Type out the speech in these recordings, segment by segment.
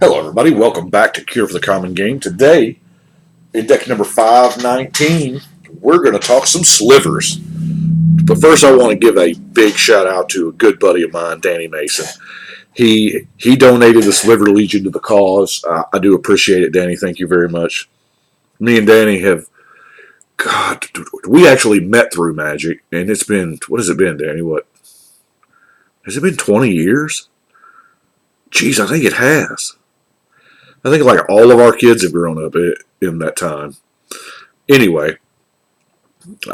Hello, everybody. Welcome back to Cure for the Common Game. Today, in deck number 519, we're going to talk some slivers. But first, I want to give a big shout out to a good buddy of mine, Danny Mason. He donated the Sliver Legion to the cause. I do appreciate it, Danny. Thank you very much. Me and Danny have, God, we actually met through Magic, and it's been, what has it been, Danny? What? Has it been 20 years? Jeez, I think it has. I think like all of our kids have grown up in that time. Anyway,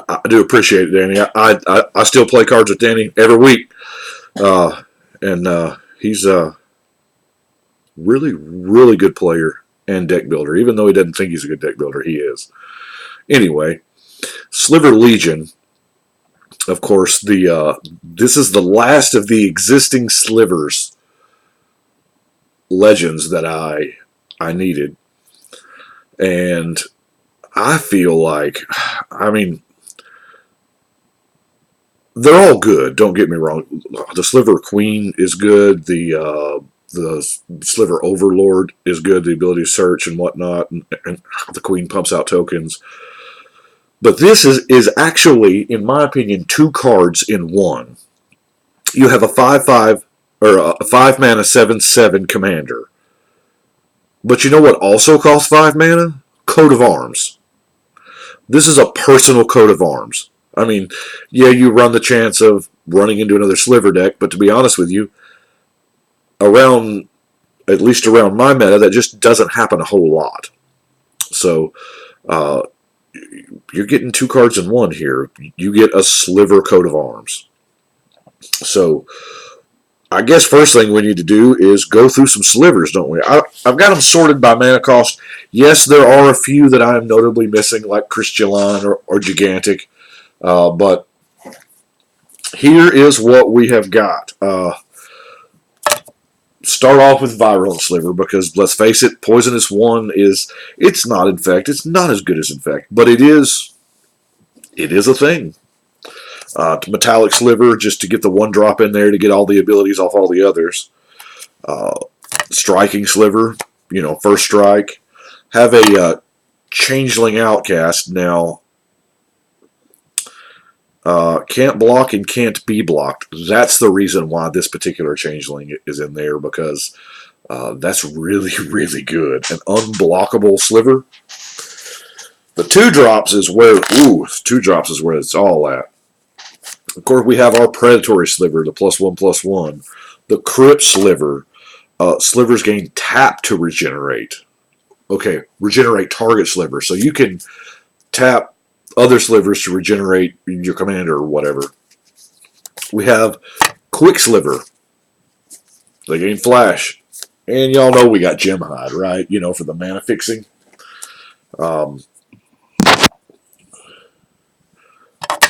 I do appreciate it, Danny. I still play cards with Danny every week, and he's a really good player and deck builder. Even though he doesn't think he's a good deck builder, he is. Anyway, Sliver Legion. Of course, this is the last of the existing Slivers legends that I needed. And I feel like, I mean, they're all good. Don't get me wrong. The Sliver Queen is good. The Sliver Overlord is good. The ability to search and whatnot, and the Queen pumps out tokens. But this is actually, in my opinion, two cards in one. You have a 5/5 or a 5-mana 7/7 commander. But you know what also costs 5 mana? Coat of Arms. This is a personal coat of arms. I mean, yeah, you run the chance of running into another Sliver deck, but to be honest with you, at least around my meta, that just doesn't happen a whole lot. So, you're getting two cards in one here. You get a Sliver coat of arms. So, I guess first thing we need to do is go through some slivers, don't we? I've got them sorted by mana cost. Yes, there are a few that I am notably missing, like Crystalline or Gigantic. But here is what we have got. Start off with Virulent Sliver, because let's face it, Poisonous 1 it's not Infect. It's not as good as Infect, but it is a thing. Metallic Sliver, just to get the 1-drop in there to get all the abilities off all the others. Striking Sliver, first strike. Have a Changeling Outcast. Now, can't block and can't be blocked. That's the reason why this particular Changeling is in there, because that's really good. An unblockable Sliver. The 2-drops is where, 2-drops is where it's all at. Of course, we have our Predatory Sliver, the +1/+1. The Crypt Sliver. Slivers gain tap to regenerate. Okay, regenerate target Sliver. So you can tap other Slivers to regenerate your commander or whatever. We have Quick Sliver. They gain Flash. And y'all know we got Gem Hide, right? For the mana fixing.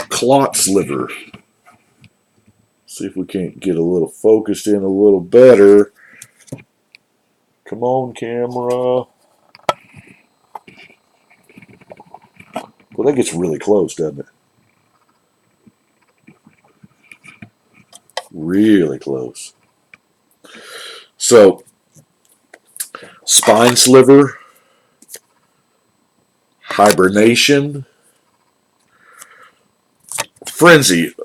Clot Sliver. See if we can't get a little focused in a little better. Come on, camera. Well, that gets really close, doesn't it? Really close. So, Spine Sliver, Hibernation, Frenzy.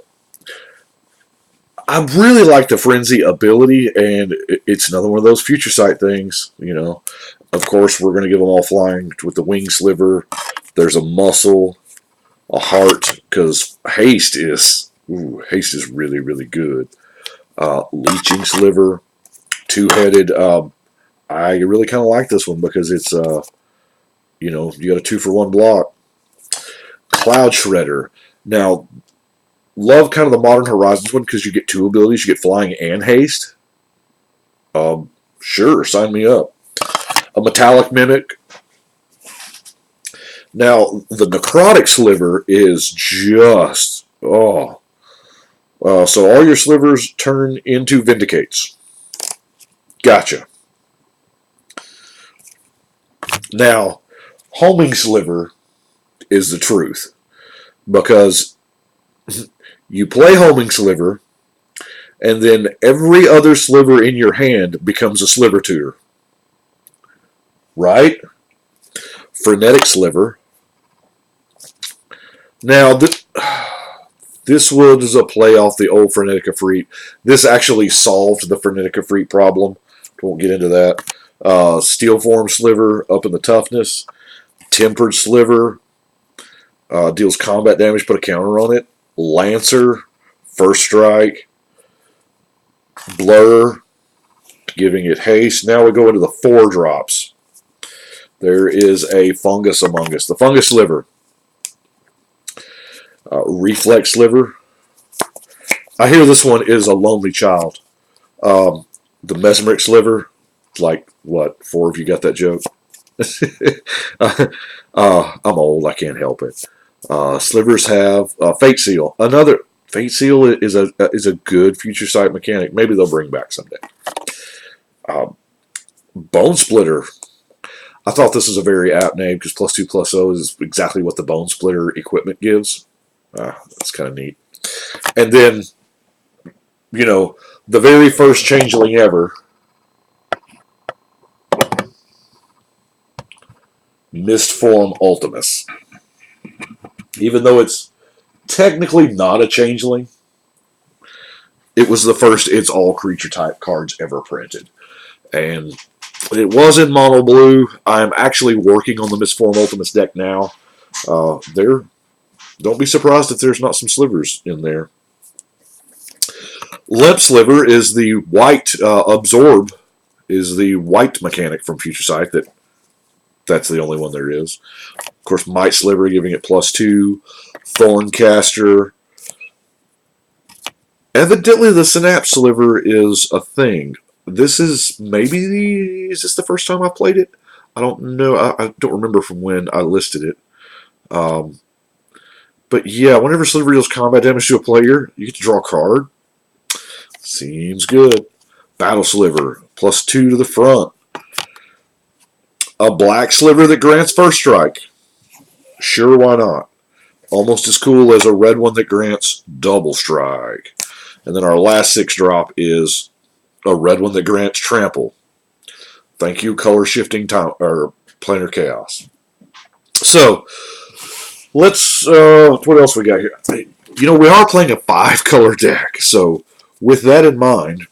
I really like the Frenzy ability, and it's another one of those Future Sight things. Of course, we're going to give them all flying with the Wing Sliver. There's a Muscle, a Heart, because Haste is really good. Leeching Sliver, Two-Headed. I really kind of like this one because it's you got a 2-for-1 block. Cloud Shredder. Now, love kind of the Modern Horizons one because you get 2 abilities. You get Flying and Haste. Sure, sign me up. A Metallic Mimic. Now, the Necrotic Sliver is just, so all your Slivers turn into Vindicates. Gotcha. Now, Homing Sliver is the truth, because you play Homing Sliver, and then every other sliver in your hand becomes a sliver tutor. right? Frenetic Sliver. Now, this was a play off the old Frenetic Efreet. This actually solved the Frenetic Efreet problem. Won't get into that. Steel Form Sliver up in the toughness. Tempered Sliver deals combat damage, put a counter on it. Lancer, First Strike. Blur, giving it haste. Now we go into the 4-drops. There is a Fungus Among Us. The Fungus Sliver. Reflex Sliver. I hear this one is a lonely child. The Mesmeric Sliver. Like, what, 4 of you got that joke? I'm old. I can't help it. Slivers have Fate Seal. Another Fate Seal is a good future sight mechanic. Maybe they'll bring back someday. Bone Splitter. I thought this was a very apt name because +2/+0 is exactly what the Bone Splitter equipment gives. That's kind of neat. And then, you know, the very first changeling ever, Mistform Ultimus. Even though it's technically not a changeling, it was the first It's All Creature type cards ever printed. And it was in mono blue. I'm actually working on the Mistform Ultimus deck now. Don't be surprised if there's not some slivers in there. Limp Sliver is the white Absorb, is the white mechanic from Future Sight. That's the only one there is. Of course, Might Sliver giving it +2. Thorncaster. Evidently, the Synapse Sliver is a thing. This is is this the first time I've played it? I don't know. I don't remember from when I listed it. But yeah, whenever Sliver deals combat damage to a player, you get to draw a card. Seems good. Battle Sliver, +2 to the front. A black Sliver that grants First Strike. Sure, why not? Almost as cool as a red one that grants Double Strike. And then our last 6-drop is a red one that grants Trample. Thank you, Color Shifting Time or Planar Chaos. So let's. What else we got here? You know, we are playing a 5-color deck, so with that in mind,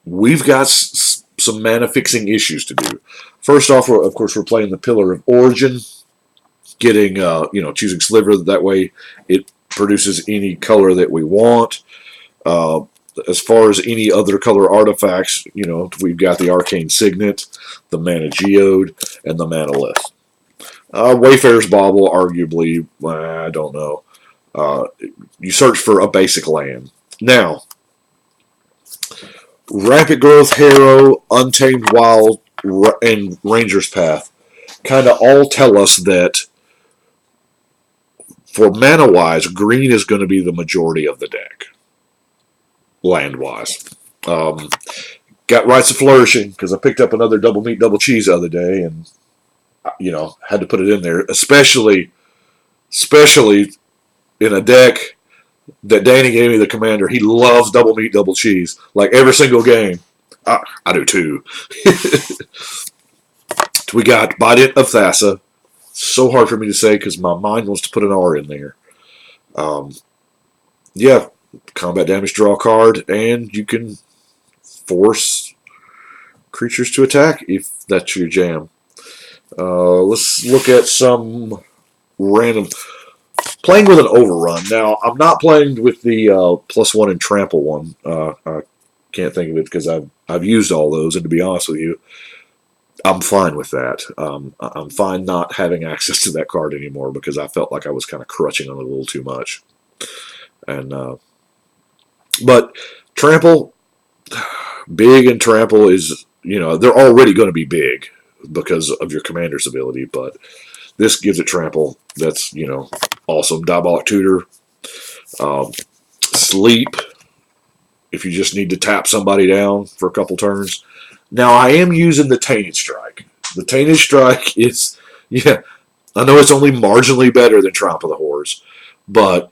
we've got some mana fixing issues to do. First off, of course, we're playing the Pillar of Origin, getting choosing Sliver. That way, it produces any color that we want. As far as any other color artifacts, we've got the Arcane Signet, the Mana Geode, and the Manalith. Wayfarer's Bauble, arguably, I don't know. You search for a basic land. Now, Rapid Growth, Harrow, Untamed Wild, and Ranger's Path kind of all tell us that for mana-wise, green is going to be the majority of the deck, land-wise. Got Rites of Flourishing, because I picked up another Double Meat, Double Cheese the other day, and, had to put it in there, especially in a deck that Danny gave me, the commander. He loves Double Meat, Double Cheese, like every single game. I do too. We got Bident of Thassa. So hard for me to say because my mind wants to put an R in there. Yeah, combat damage, draw a card, and you can force creatures to attack if that's your jam. Let's look at some random. Playing with an Overrun. Now, I'm not playing with the +1 and Trample one. I can't think of it because I've used all those, and to be honest with you, I'm fine with that. I'm fine not having access to that card anymore because I felt like I was kind of crutching on it a little too much. And but Trample, big and Trample is, they're already going to be big because of your commander's ability, but this gives it Trample. That's, awesome. Diabolic Tutor. Sleep, if you just need to tap somebody down for a couple turns. Now, I am using the Tainted Strike. The Tainted Strike is, I know it's only marginally better than Triumph of the Hordes, but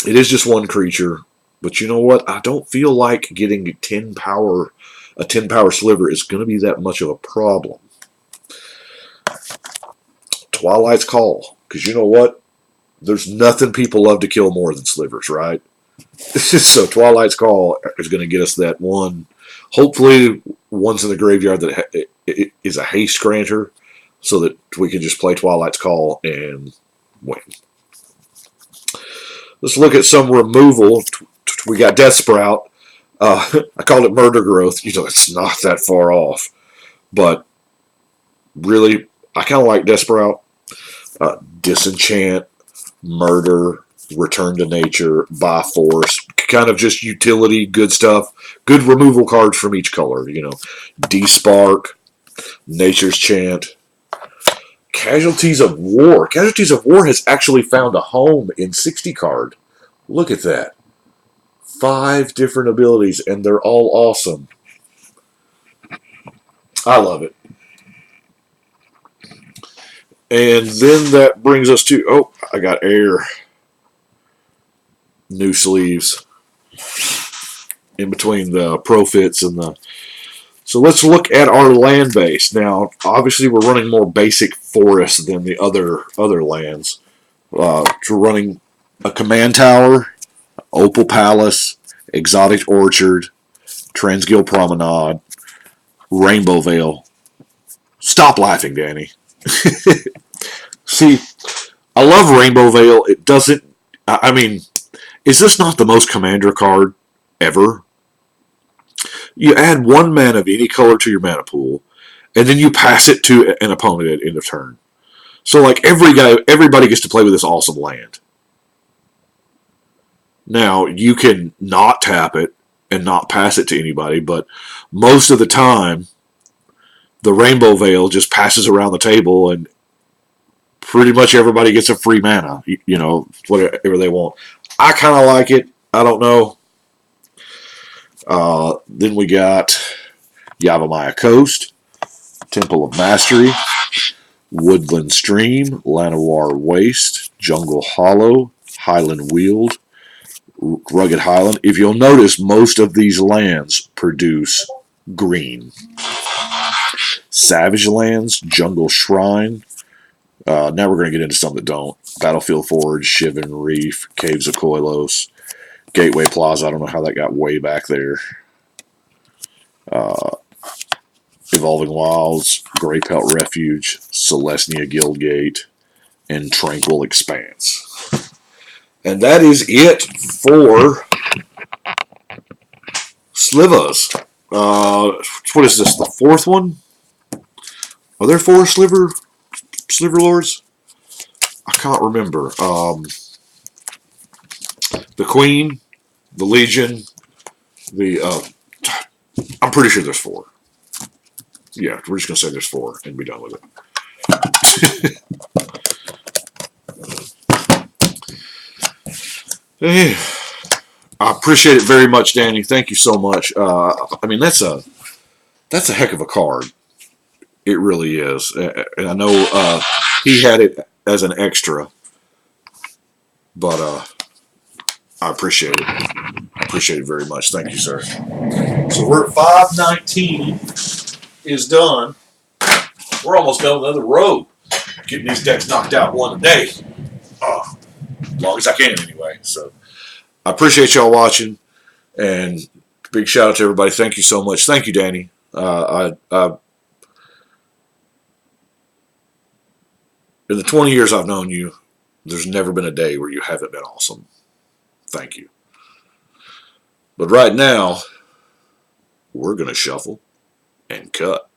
it is just one creature. But you know what? I don't feel like getting 10 power a 10 power sliver is going to be that much of a problem. Twilight's Call, because you know what? There's nothing people love to kill more than slivers, right? So Twilight's Call is going to get us that one. Hopefully, one's in the graveyard that is a haste granter, so that we can just play Twilight's Call and win. Let's look at some removal. We got Death Sprout. I called it Murder Growth. You know, it's not that far off, but really, I kind of like Death Sprout. Disenchant, Murder, Return to Nature, Buy Force, kind of just utility, good stuff. Good removal cards from each color, you know. Despark, Nature's Chant, Casualties of War. Casualties of War has actually found a home in 60 card. Look at that. 5 different abilities, and they're all awesome. I love it. And then that brings us to, oh, I got air. New sleeves in between the profits and the. So let's look at our land base. Now, obviously, we're running more basic forests than the other lands. We're running a command tower, Opal Palace, Exotic Orchard, Transgill Promenade, Rainbow Vale. Stop laughing, Danny. See, I love Rainbow Vale. It doesn't. I mean, is this not the most commander card ever? You add 1 mana of any color to your mana pool, and then you pass it to an opponent at end of turn. So, like, everybody gets to play with this awesome land. Now, you can not tap it and not pass it to anybody, but most of the time, the Rainbow Veil just passes around the table, and pretty much everybody gets a free mana, you know, whatever they want. I kind of like it. I don't know. Then we got Yavimaya Coast, Temple of Mastery, Woodland Stream, Llanowar Waste, Jungle Hollow, Highland Weald, Rugged Highland. If you'll notice, most of these lands produce green. Savage Lands, Jungle Shrine. Now we're going to get into some that don't. Battlefield Forge, Shivan Reef, Caves of Koilos, Gateway Plaza. I don't know how that got way back there. Evolving Wilds, Grey Pelt Refuge, Celestia Guildgate, and Tranquil Expanse. And that is it for Slivers. What is this, the 4th one? Are there 4 Sliver Lords? I can't remember. The Queen, the Legion, I'm pretty sure there's 4. Yeah, we're just going to say there's 4 and be done with it. Hey, I appreciate it very much, Danny. Thank you so much. I mean, that's a heck of a card. It really is. And I know he had it as an extra, but I appreciate it. I appreciate it very much. Thank you, sir. So we're at 519 is done. We're almost done with another row. Getting these decks knocked out one a day. As long as I can anyway. So I appreciate y'all watching. And big shout out to everybody. Thank you so much. Thank you, Danny. In the 20 years I've known you, there's never been a day where you haven't been awesome. Thank you. But right now, we're going to shuffle and cut.